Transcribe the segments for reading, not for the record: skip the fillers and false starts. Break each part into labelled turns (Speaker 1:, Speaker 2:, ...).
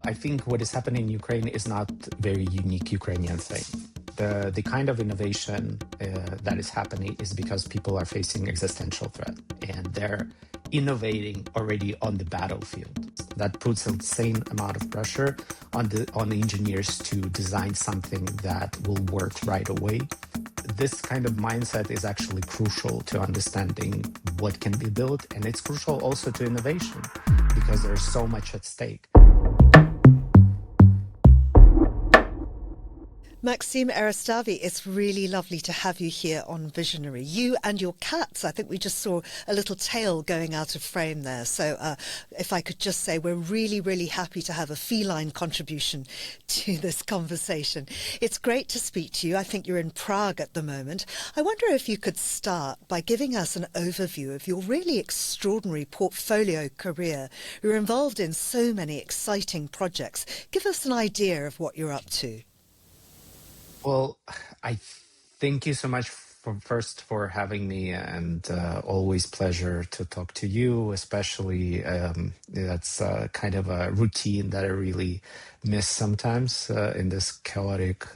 Speaker 1: I think what is happening in Ukraine is not very unique Ukrainian thing. The kind of innovation that is happening is because people are facing existential threat and they're innovating already on the battlefield. That puts an insane amount of pressure on the engineers to design something that will work right away. This kind of mindset is actually crucial to understanding what can be built, and it's crucial also to innovation because there's so much at stake.
Speaker 2: Maksym Eristavi, it's really lovely to have you here on Visionary. You and your cats, I think we just saw a little tail going out of frame there. So if I could just say, we're really, really happy to have a feline contribution to this conversation. It's great to speak to you. I think you're in Prague at the moment. I wonder if you could start by giving us an overview of your really extraordinary portfolio career. You're involved in so many exciting projects. Give us an idea of what you're up to.
Speaker 1: Well, I thank you so much for having me, and always pleasure to talk to you. Especially that's kind of a routine that I really miss sometimes in this chaotic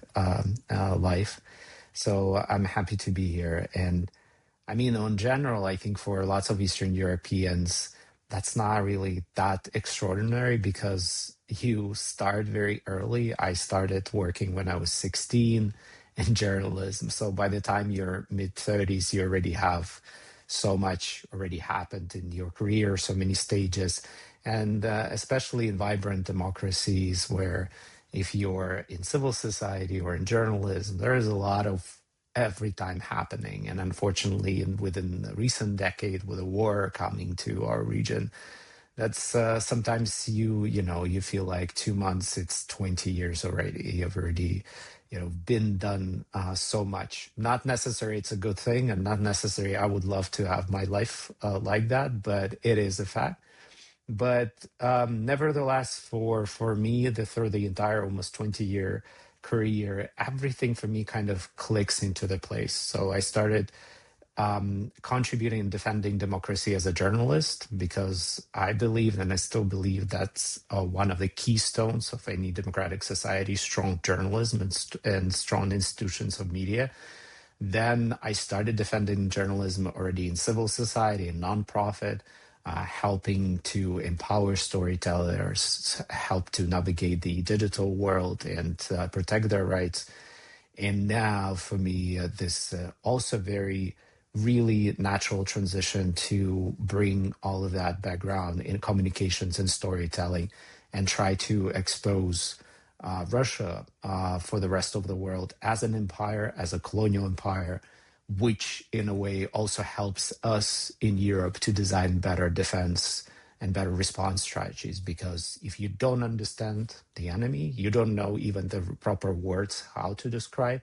Speaker 1: life. So I'm happy to be here. And I mean, in general, I think for lots of Eastern Europeans, that's not really that extraordinary because you start very early. I started working when I was 16 in journalism. So by the time you're mid-30s, you already have so much already happened in your career, so many stages. And especially in vibrant democracies where if you're in civil society or in journalism, there is a lot of every time happening. And unfortunately, within the recent decade, with a war coming to our region, that's sometimes you feel like 2 months, it's 20 years already. You've already, been done so much. Not necessarily it's a good thing, and not necessarily I would love to have my life like that, but it is a fact. But nevertheless, for me, through the entire almost 20-year career, everything for me kind of clicks into the place. So I started contributing and defending democracy as a journalist because I believe, and I still believe, that's one of the keystones of any democratic society: strong journalism and strong institutions of media. Then I started defending journalism already in civil society and nonprofit, helping to empower storytellers, help to navigate the digital world and protect their rights. And now for me, this also very really natural transition to bring all of that background in communications and storytelling and try to expose Russia for the rest of the world as an empire, as a colonial empire, which in a way also helps us in Europe to design better defense and better response strategies. Because if you don't understand the enemy, you don't know even the proper words how to describe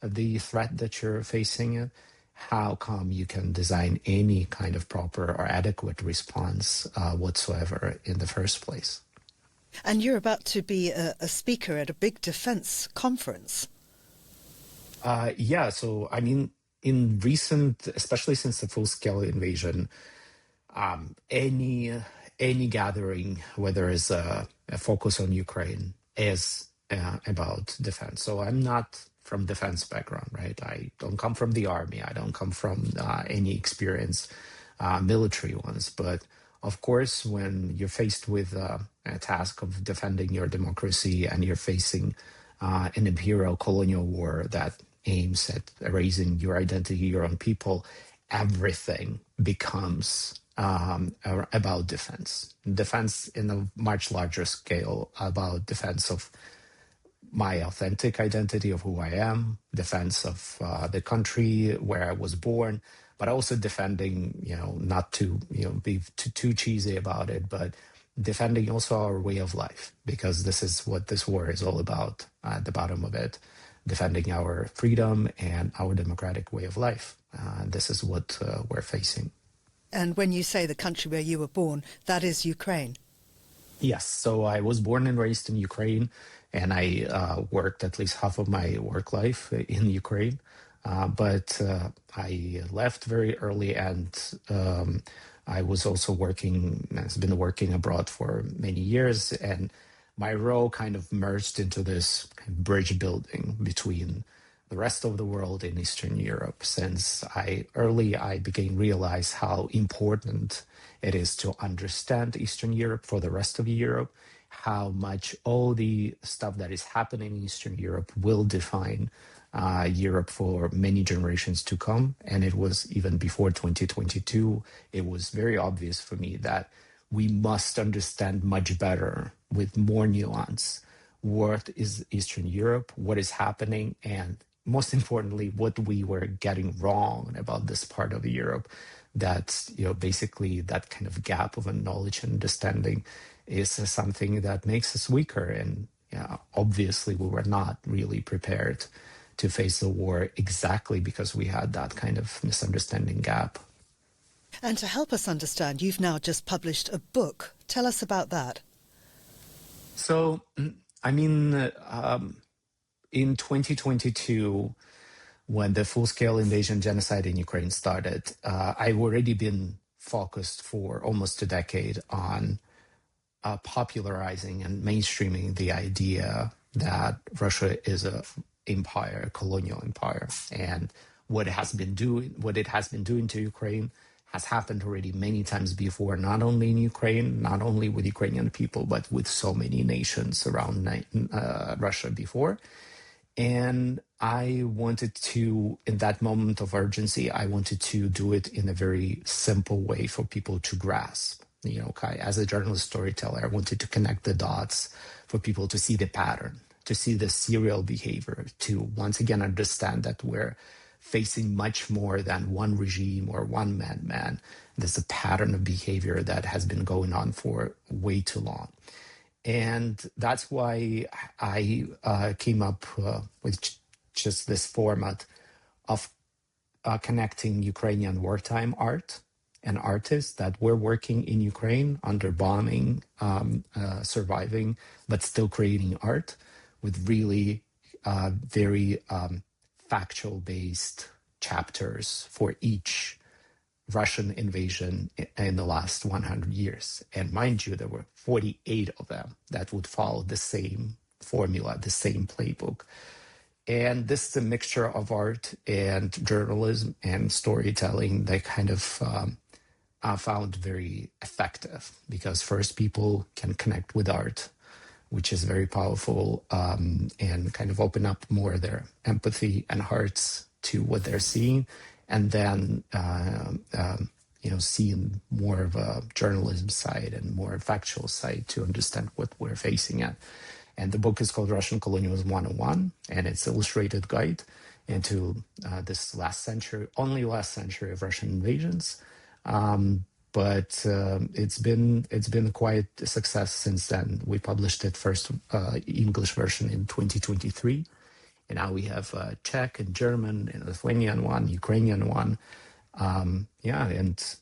Speaker 1: the threat that you're facing, how come you can design any kind of proper or adequate response whatsoever in the first place?
Speaker 2: And you're about to be a speaker at a big defense conference.
Speaker 1: Yeah, so I mean, in recent, especially since the full-scale invasion, any gathering, whether it's a focus on Ukraine, is about defense. So I'm not from defense background, right? I don't come from the army. I don't come from any experience, military ones. But of course, when you're faced with a task of defending your democracy and you're facing an imperial colonial war that aims at erasing your identity, your own people, everything becomes about defense. Defense in a much larger scale, about defense of my authentic identity of who I am, defense of the country where I was born, but also defending, not to be too cheesy about it, but defending also our way of life, because this is what this war is all about at the bottom of it, defending our freedom and our democratic way of life. This is what we're facing.
Speaker 2: And when you say the country where you were born, that is Ukraine.
Speaker 1: Yes, so I was born and raised in Ukraine, and I worked at least half of my work life in Ukraine. But I left very early, and I was also working, has been working abroad for many years. And my role kind of merged into this kind of bridge building between the rest of the world and Eastern Europe, since I began realize how important it is to understand Eastern Europe for the rest of Europe, how much all the stuff that is happening in Eastern Europe will define Europe for many generations to come. And it was even before 2022, it was very obvious for me that we must understand much better with more nuance what is Eastern Europe, what is happening, and most importantly, what we were getting wrong about this part of Europe. That, basically that kind of gap of knowledge and understanding is something that makes us weaker. And obviously, we were not really prepared to face the war exactly because we had that kind of misunderstanding gap.
Speaker 2: And to help us understand, you've now just published a book. Tell us about that.
Speaker 1: So, I mean, in 2022, when the full-scale invasion genocide in Ukraine started, I've already been focused for almost a decade on popularizing and mainstreaming the idea that Russia is a empire, a colonial empire, and what it has been doing to Ukraine has happened already many times before, not only in Ukraine, not only with Ukrainian people, but with so many nations around Russia before. And I wanted to, in that moment of urgency, I wanted to do it in a very simple way for people to grasp. As a journalist storyteller, I wanted to connect the dots for people to see the pattern, to see the serial behavior, to once again understand that we're facing much more than one regime or one madman. There's a pattern of behavior that has been going on for way too long. And that's why I came up with just this format of connecting Ukrainian wartime art and artists that were working in Ukraine under bombing, surviving, but still creating art with really very factual-based chapters for each Russian invasion in the last 100 years. And mind you, there were 48 of them that would follow the same formula, the same playbook. And this is a mixture of art and journalism and storytelling that kind of I found very effective, because first people can connect with art, which is very powerful, and kind of open up more their empathy and hearts to what they're seeing. And then, seeing more of a journalism side and more factual side to understand what we're facing at. And the book is called Russian Colonialism 101, and it's an illustrated guide into this only last century of Russian invasions. But it's been quite a success since then. We published it first English version in 2023. And now we have Czech and German and Lithuanian one, Ukrainian one. And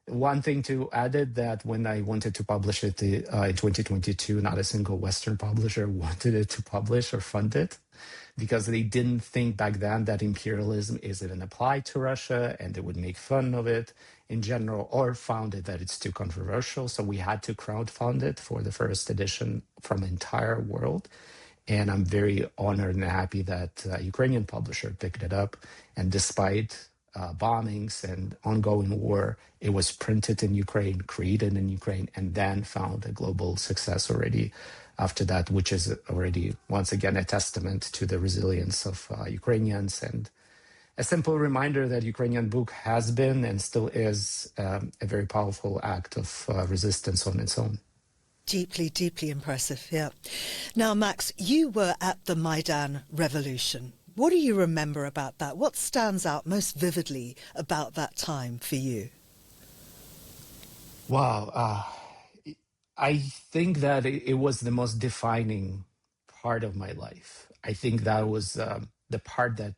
Speaker 1: one thing to add it that when I wanted to publish it in 2022, not a single Western publisher wanted it to publish or fund it, because they didn't think back then that imperialism is even applied to Russia, and they would make fun of it in general, or found it that it's too controversial. So we had to crowdfund it for the first edition from the entire world. And I'm very honored and happy that a Ukrainian publisher picked it up. And despite bombings and ongoing war, it was printed in Ukraine, created in Ukraine, and then found a global success already after that, which is already, once again, a testament to the resilience of Ukrainians, and a simple reminder that Ukrainian book has been and still is a very powerful act of resistance on its own.
Speaker 2: Deeply, deeply impressive, yeah. Now, Max, you were at the Maidan Revolution. What do you remember about that? What stands out most vividly about that time for you?
Speaker 1: Wow. I think that it was the most defining part of my life. I think that was the part that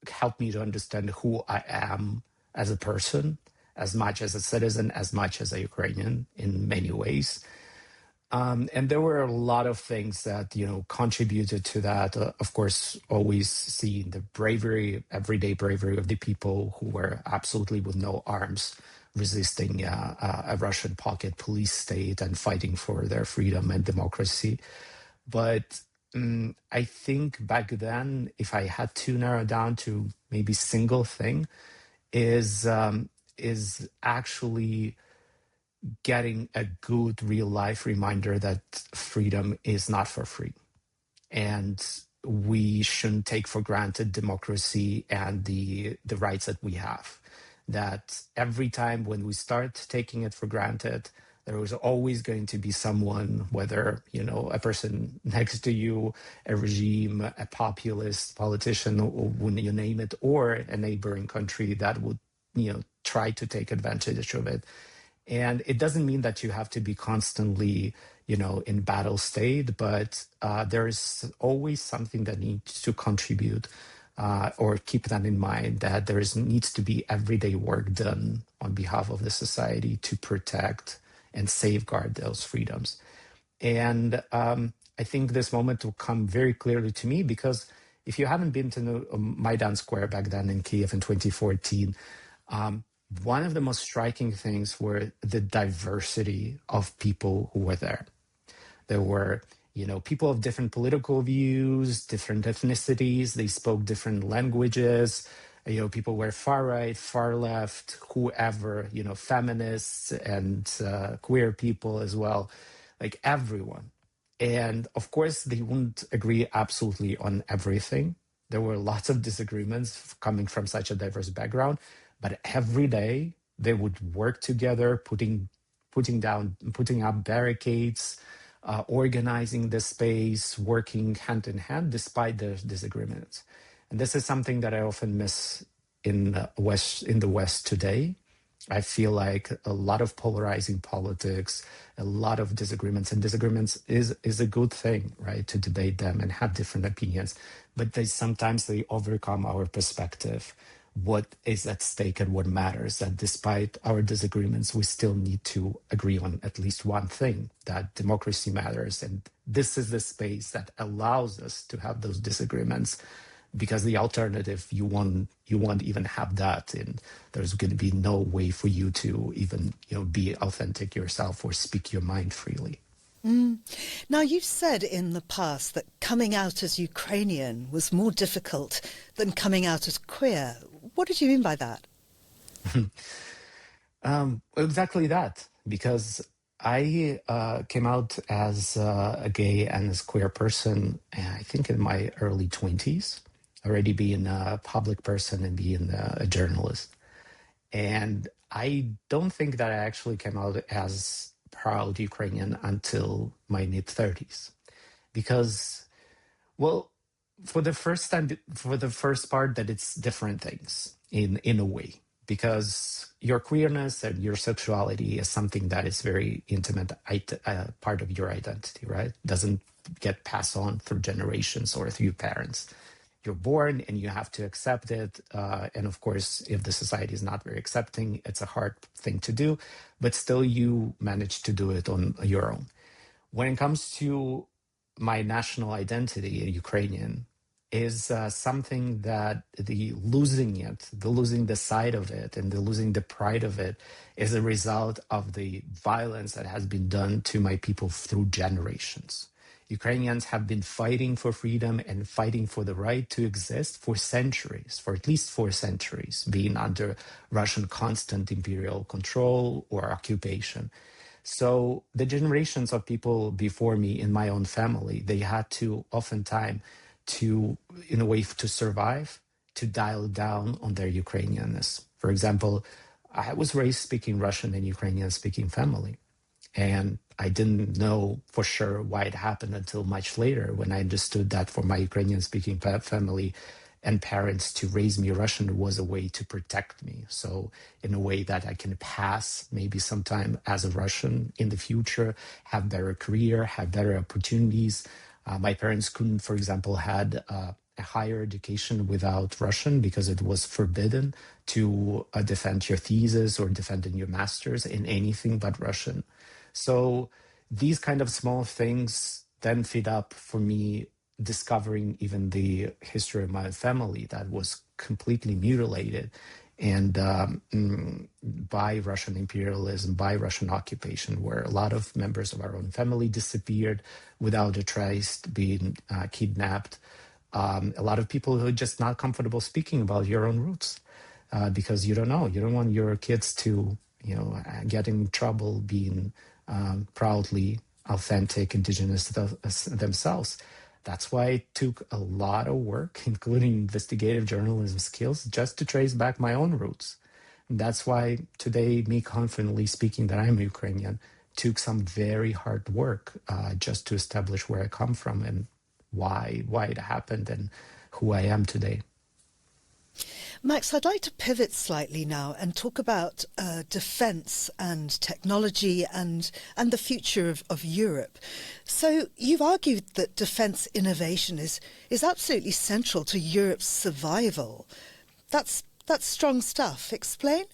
Speaker 1: helped me to understand who I am as a person, as much as a citizen, as much as a Ukrainian in many ways. And there were a lot of things that, contributed to that. Of course, always seeing the bravery, everyday bravery of the people who were absolutely with no arms, resisting a Russian pocket police state and fighting for their freedom and democracy. But I think back then, if I had to narrow down to maybe single thing, is actually getting a good real life reminder that freedom is not for free, and we shouldn't take for granted democracy and the rights that we have. That every time when we start taking it for granted, there is always going to be someone, whether a person next to you, a regime, a populist politician, or when you name it, or a neighboring country that would try to take advantage of it. And it doesn't mean that you have to be constantly in battle state, but there is always something that needs to contribute, or keep that in mind, that needs to be everyday work done on behalf of the society to protect and safeguard those freedoms. And I think this moment will come very clearly to me, because if you haven't been to Maidan Square back then in Kiev in 2014, one of the most striking things were the diversity of people who were there. There were, people of different political views, different ethnicities. They spoke different languages. People were far right, far left, whoever, feminists and queer people as well, like everyone. And of course, they wouldn't agree absolutely on everything. There were lots of disagreements coming from such a diverse background, but every day they would work together, putting up barricades, organizing the space, working hand in hand despite the disagreements. And this is something that I often miss in the West today. I feel like a lot of polarizing politics, a lot of disagreements, and disagreements is a good thing, right? To debate them and have different opinions, but sometimes they overcome our perspective, what is at stake and what matters. That despite our disagreements, we still need to agree on at least one thing, that democracy matters. And this is the space that allows us to have those disagreements, because the alternative, you won't even have that, and there's going to be no way for you to even be authentic yourself or speak your mind freely.
Speaker 2: Now, you've said in the past that coming out as Ukrainian was more difficult than coming out as queer. What did you mean by that?
Speaker 1: Exactly that, because I came out as a gay and as queer person, I think in my early 20s, already being a public person and being a journalist. And I don't think that I actually came out as proud Ukrainian until my mid-30s. Because, well, for the first part, that it's different things in a way. Because your queerness and your sexuality is something that is very intimate part of your identity, right? Doesn't get passed on through generations or through parents. You're born and you have to accept it. And of course, if the society is not very accepting, it's a hard thing to do, but still you manage to do it on your own. When it comes to my national identity, Ukrainian, is something that losing the side of it and the losing the pride of it is a result of the violence that has been done to my people through generations. Ukrainians have been fighting for freedom and fighting for the right to exist for centuries, for at least 4 centuries, being under Russian constant imperial control or occupation. So the generations of people before me in my own family, they had to oftentimes in a way to survive, to dial down on their Ukrainianness. For example, I was raised speaking Russian and Ukrainian speaking family. And I didn't know for sure why it happened until much later, when I understood that for my Ukrainian speaking family and parents, to raise me Russian was a way to protect me. So in a way that I can pass maybe sometime as a Russian in the future, have better career, have better opportunities. My parents couldn't, for example, had a higher education without Russian because it was forbidden to defend your thesis or defend in your master's in anything but Russian. So these kind of small things then feed up for me discovering even the history of my family that was completely mutilated. and by Russian imperialism, by Russian occupation, where a lot of members of our own family disappeared without a trace, being kidnapped. A lot of people who are just not comfortable speaking about your own roots because you don't know. You don't want your kids to, get in trouble being proudly authentic indigenous themselves. That's why it took a lot of work, including investigative journalism skills, just to trace back my own roots. And that's why today, me confidently speaking that I'm Ukrainian, took some very hard work just to establish where I come from and why it happened and who I am today.
Speaker 2: Max, I'd like to pivot slightly now and talk about defence and technology and the future of Europe. So you've argued that defence innovation is absolutely central to Europe's survival. That's strong stuff. Explain?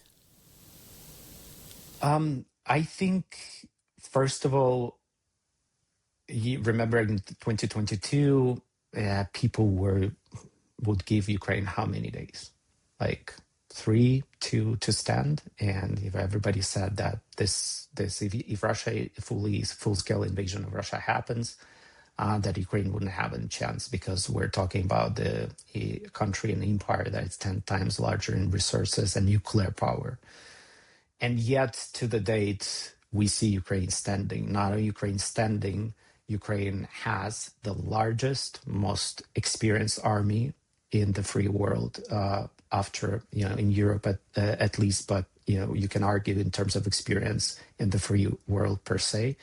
Speaker 1: I think, first of all, you remember in 2022, people would give Ukraine how many days? Like 3 to stand. And if everybody said that if Russia full scale invasion of Russia happens, that Ukraine wouldn't have a chance, because we're talking about a country, an empire that is 10 times larger in resources and nuclear power. And yet, to the date, we see Ukraine standing. Not only Ukraine standing, Ukraine has the largest, most experienced army in the free world, after, in Europe at least, but, you can argue in terms of experience in the free world per se.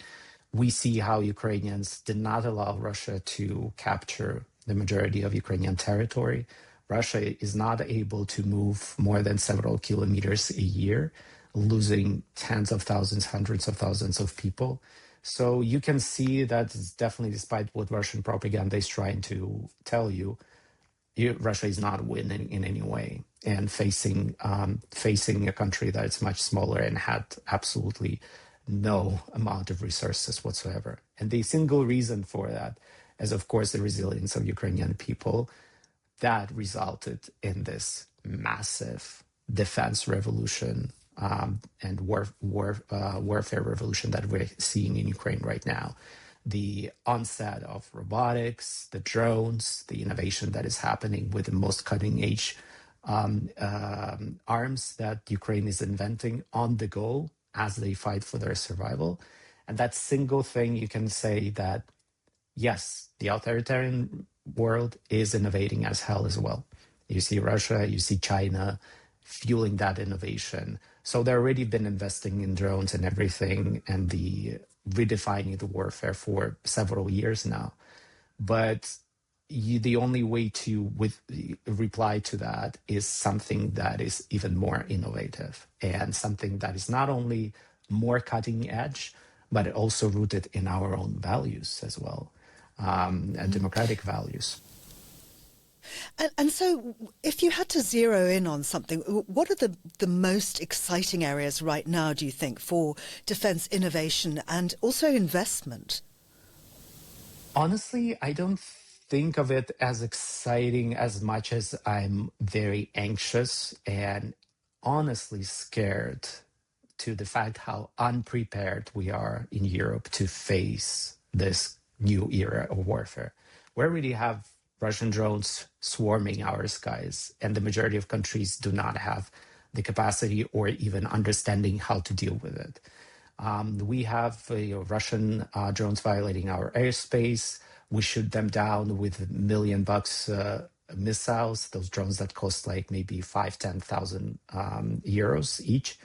Speaker 1: We see how Ukrainians did not allow Russia to capture the majority of Ukrainian territory. Russia is not able to move more than several kilometers a year, losing tens of thousands, hundreds of thousands of people. So you can see that it's definitely, despite what Russian propaganda is trying to tell you, Russia is not winning in any way, and facing a country that is much smaller and had absolutely no amount of resources whatsoever. And the single reason for that is, of course, the resilience of Ukrainian people that resulted in this massive defense revolution and warfare revolution that we're seeing in Ukraine right now. The onset of robotics, the drones, the innovation that is happening with the most cutting edge arms that Ukraine is inventing on the go as they fight for their survival. And that single thing, you can say that, yes, the authoritarian world is innovating as hell as well. You see Russia, you see China fueling that innovation. So they've already been investing in drones and everything, and redefining the warfare for several years now. But the only way to reply to that is something that is even more innovative, and something that is not only more cutting edge, but also rooted in our own values as well, and democratic values.
Speaker 2: And so, if you had to zero in on something, what are the most exciting areas right now, do you think, for defence innovation and also investment?
Speaker 1: Honestly, I don't think of it as exciting as much as I'm very anxious and honestly scared to the fact how unprepared we are in Europe to face this new era of warfare. We already have Russian drones swarming our skies, and the majority of countries do not have the capacity or even understanding how to deal with it. We have Russian drones violating our airspace. We shoot them down with $1 million missiles, those drones that cost like maybe 5,000-10,000 euros each.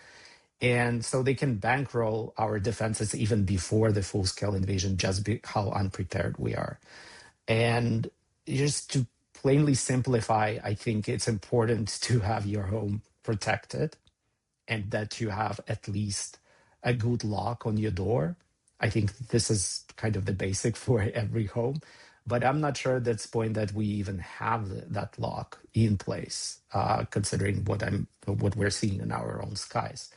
Speaker 1: And so they can bankroll our defenses even before the full-scale invasion, just how unprepared we are. And just to plainly simplify, I think it's important to have your home protected, and that you have at least a good lock on your door. I think this is kind of the basic for every home, but I'm not sure at this point that we even have that lock in place, considering what we're seeing in our own skies.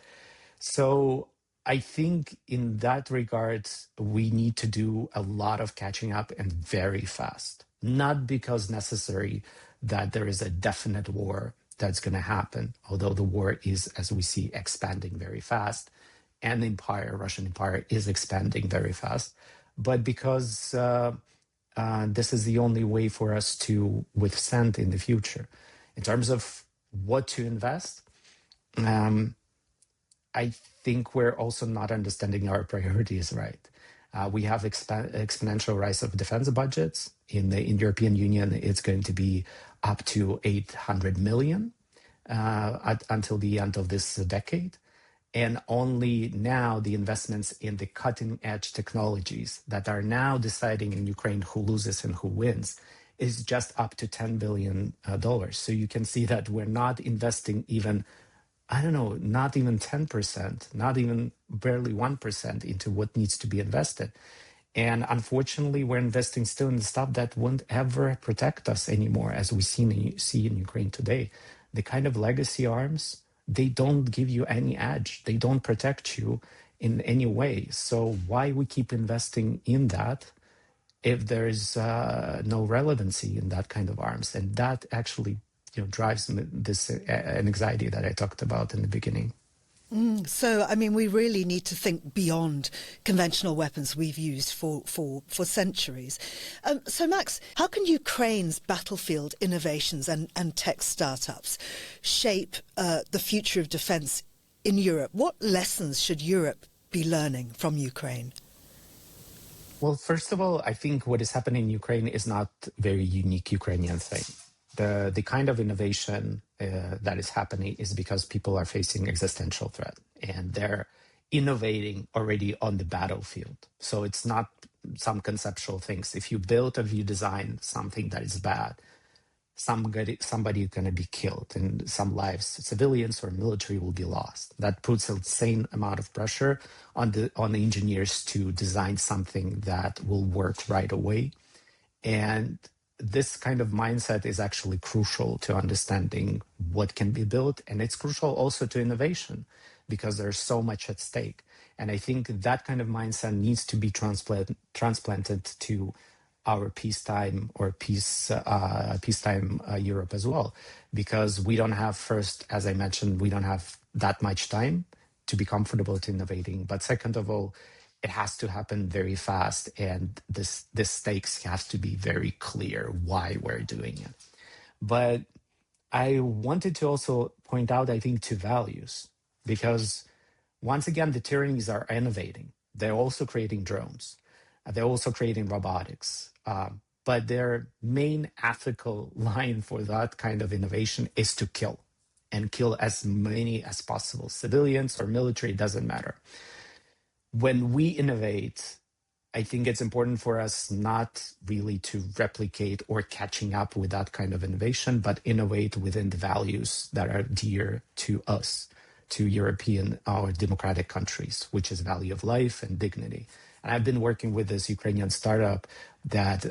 Speaker 1: So I think in that regard, we need to do a lot of catching up, and very fast. Not because necessary that there is a definite war that's going to happen, although the war is, as we see, expanding very fast, and the empire, Russian empire, is expanding very fast. But because this is the only way for us to withstand in the future. In terms of what to invest, I think we're also not understanding our priorities right. We have exponential rise of defense budgets. In the European Union, it's going to be up to 800 million until the end of this decade. And only now the investments in the cutting edge technologies that are now deciding in Ukraine who loses and who wins is just up to $10 billion. So you can see that we're not investing even, I don't know, not even 10%, not even barely 1% into what needs to be invested. And unfortunately, we're investing still in the stuff that won't ever protect us anymore, as we see in Ukraine today. The kind of legacy arms, they don't give you any edge. They don't protect you in any way. So why we keep investing in that if there is no relevancy in that kind of arms? And that actually drives this anxiety that I talked about in the beginning.
Speaker 2: So, I mean, we really need to think beyond conventional weapons we've used for centuries. So, Max, how can Ukraine's battlefield innovations and tech startups shape the future of defence in Europe? What lessons should Europe be learning from Ukraine?
Speaker 1: Well, first of all, I think what is happening in Ukraine is not a very unique Ukrainian thing. The kind of innovation that is happening is because people are facing existential threat and they're innovating already on the battlefield. So it's not some conceptual things. If you build or you design something that is bad, somebody is going to be killed and some lives, civilians or military, will be lost. That puts an insane amount of pressure on the engineers to design something that will work right away. And this kind of mindset is actually crucial to understanding what can be built. And it's crucial also to innovation because there's so much at stake. And I think that kind of mindset needs to be transplanted to our peacetime or peacetime Europe as well, because we don't have, first, as I mentioned, we don't have that much time to be comfortable to innovating. But second of all, it has to happen very fast, and the stakes has to be very clear why we're doing it. But I wanted to also point out, I think, to values, because once again, the tyrannies are innovating. They're also creating drones. They're also creating robotics. But their main ethical line for that kind of innovation is to kill, and kill as many as possible. Civilians or military, doesn't matter. When we innovate, I think it's important for us not really to replicate or catching up with that kind of innovation, but innovate within the values that are dear to us, to European or democratic countries, which is value of life and dignity. And I've been working with this Ukrainian startup that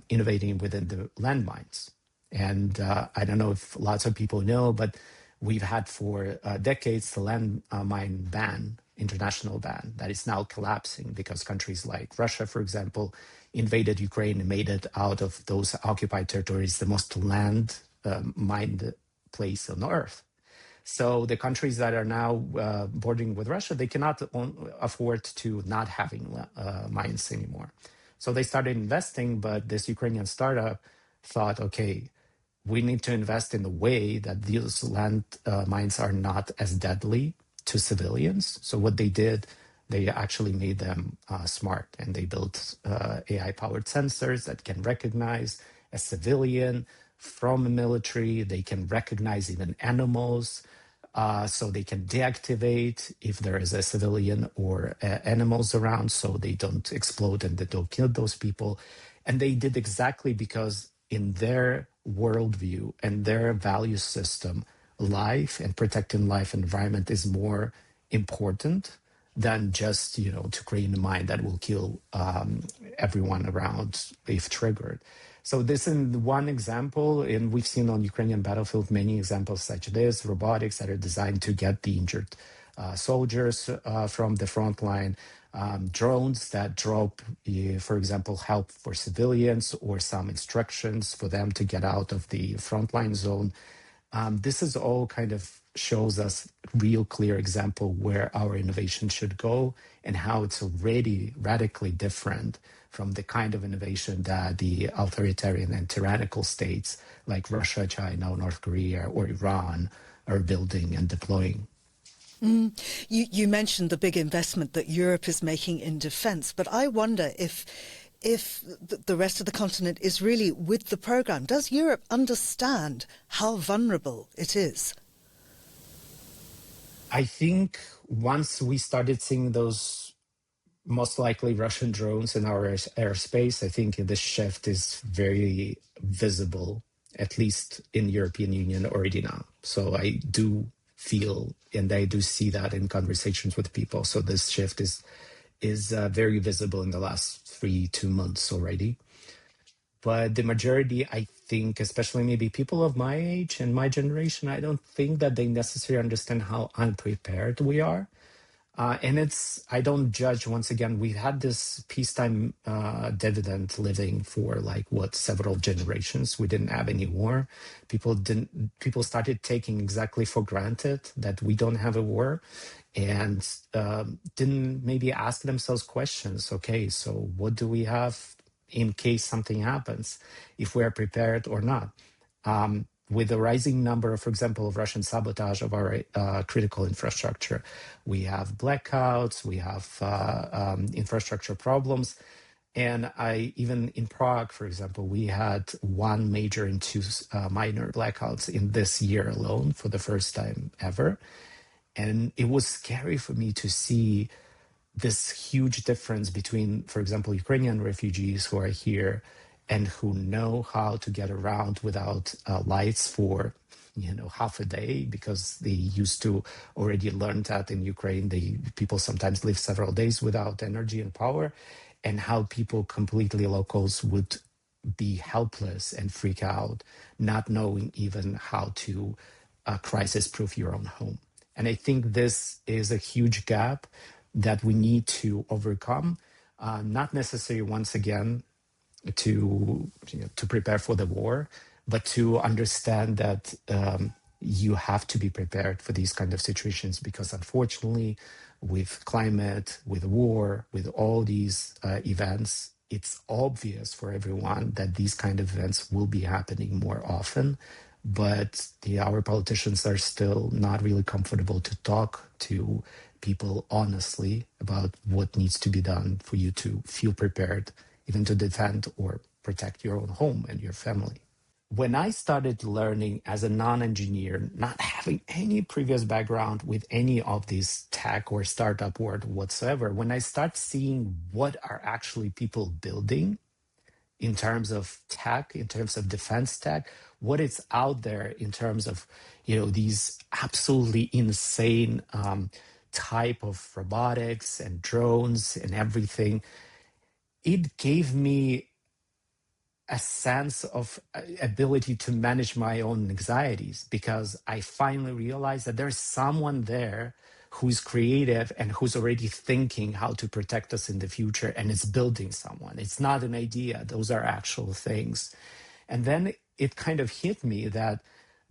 Speaker 1: innovating within the landmines. And I don't know if lots of people know, but we've had for decades the landmine ban, international ban, that is now collapsing because countries like Russia, for example, invaded Ukraine and made it out of those occupied territories the most land-mined place on earth. So the countries that are now bordering with Russia, they cannot afford to not having mines anymore. So they started investing, but this Ukrainian startup thought, okay, we need to invest in a way that these land mines are not as deadly to civilians. So what they did, they actually made them smart, and they built AI-powered sensors that can recognize a civilian from a military. They can recognize even animals, so they can deactivate if there is a civilian or animals around, so they don't explode and they don't kill those people. And they did exactly because in their worldview and their value system, life and protecting life and environment is more important than just, to create a mine that will kill everyone around if triggered. So this is one example, and we've seen on Ukrainian battlefield many examples such as this, robotics that are designed to get the injured soldiers from the front line, drones that drop, for example, help for civilians or some instructions for them to get out of the frontline zone. This is all kind of shows us real clear example where our innovation should go and how it's already radically different from the kind of innovation that the authoritarian and tyrannical states like Russia, China, North Korea, or Iran are building and deploying.
Speaker 2: You mentioned the big investment that Europe is making in defence, but I wonder if the rest of the continent is really with the program. Does Europe understand how vulnerable it is?
Speaker 1: I think once we started seeing those most likely Russian drones in our airspace, I think the shift is very visible, at least in European Union already now. So I do feel and I do see that in conversations with people. So this shift is very visible in the last 2 months already. But the majority, I think, especially maybe people of my age and my generation, I don't think that they necessarily understand how unprepared we are. I don't judge. Once again, we've had this peacetime dividend living for like what, several generations. We didn't have any war. People started taking exactly for granted that we don't have a war, and didn't maybe ask themselves questions. Okay, so what do we have in case something happens, if we're prepared or not? With the rising number, for example, of Russian sabotage of our critical infrastructure, we have blackouts, we have infrastructure problems. And even in Prague, for example, we had one major and two minor blackouts in this year alone for the first time ever. And it was scary for me to see this huge difference between, for example, Ukrainian refugees who are here and who know how to get around without lights for half a day, because they used to already learn that in Ukraine people sometimes live several days without energy and power, and how people completely locals would be helpless and freak out, not knowing even how to crisis proof your own home. And I think this is a huge gap that we need to overcome, not necessarily once again to prepare for the war, but to understand that you have to be prepared for these kind of situations, because unfortunately, with climate, with war, with all these events, it's obvious for everyone that these kind of events will be happening more often. But our politicians are still not really comfortable to talk to people honestly about what needs to be done for you to feel prepared, even to defend or protect your own home and your family. When I started learning as a non-engineer, not having any previous background with any of these tech or startup world whatsoever, when I start seeing what are actually people building in terms of tech, in terms of defense tech, what is out there in terms of these absolutely insane type of robotics and drones and everything, it gave me a sense of ability to manage my own anxieties, because I finally realized that there's someone there who's creative and who's already thinking how to protect us in the future, and it's building someone. It's not an idea. Those are actual things. And then it kind of hit me that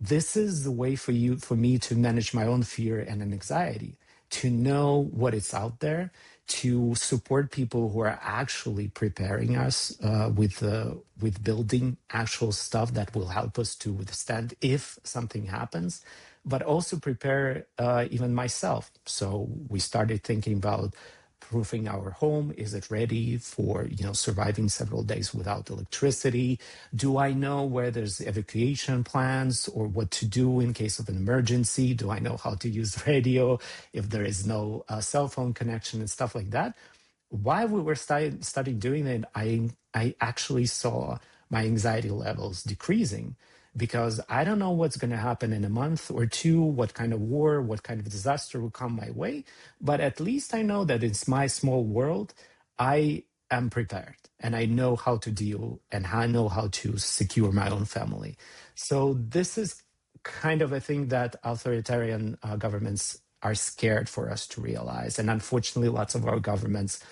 Speaker 1: this is the way for me to manage my own fear and anxiety, to know what is out there, to support people who are actually preparing us with building actual stuff that will help us to withstand if something happens, but also prepare even myself. So we started thinking about proofing our home. Is it ready for surviving several days without electricity? Do I know where there's evacuation plans or what to do in case of an emergency? Do I know how to use radio if there is no cell phone connection and stuff like that? While we were studying doing it, I actually saw my anxiety levels decreasing, because I don't know what's going to happen in a month or two, what kind of war, what kind of disaster will come my way. But at least I know that it's my small world. I am prepared and I know how to deal, and I know how to secure my own family. So this is kind of a thing that authoritarian governments are scared for us to realize. And unfortunately, lots of our governments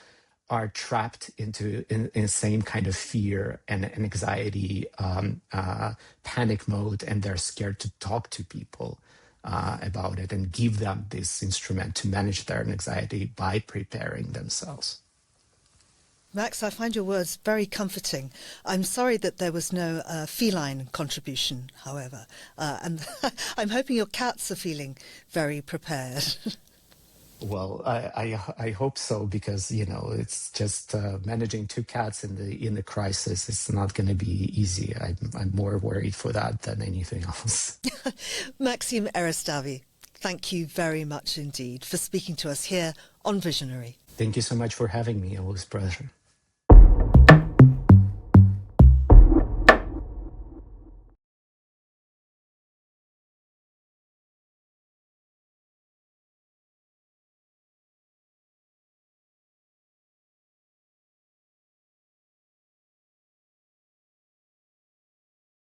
Speaker 1: are trapped in the same kind of fear and anxiety, panic mode, and they're scared to talk to people about it, and give them this instrument to manage their anxiety by preparing themselves.
Speaker 2: Max, I find your words very comforting. I'm sorry that there was no feline contribution, however, and I'm hoping your cats are feeling very prepared.
Speaker 1: Well, I hope so, because it's just managing two cats in the crisis. It's not going to be easy. I'm more worried for that than anything else.
Speaker 2: Maksym Eristavi, thank you very much indeed for speaking to us here on Visionary.
Speaker 1: Thank you so much for having me. It was a pleasure.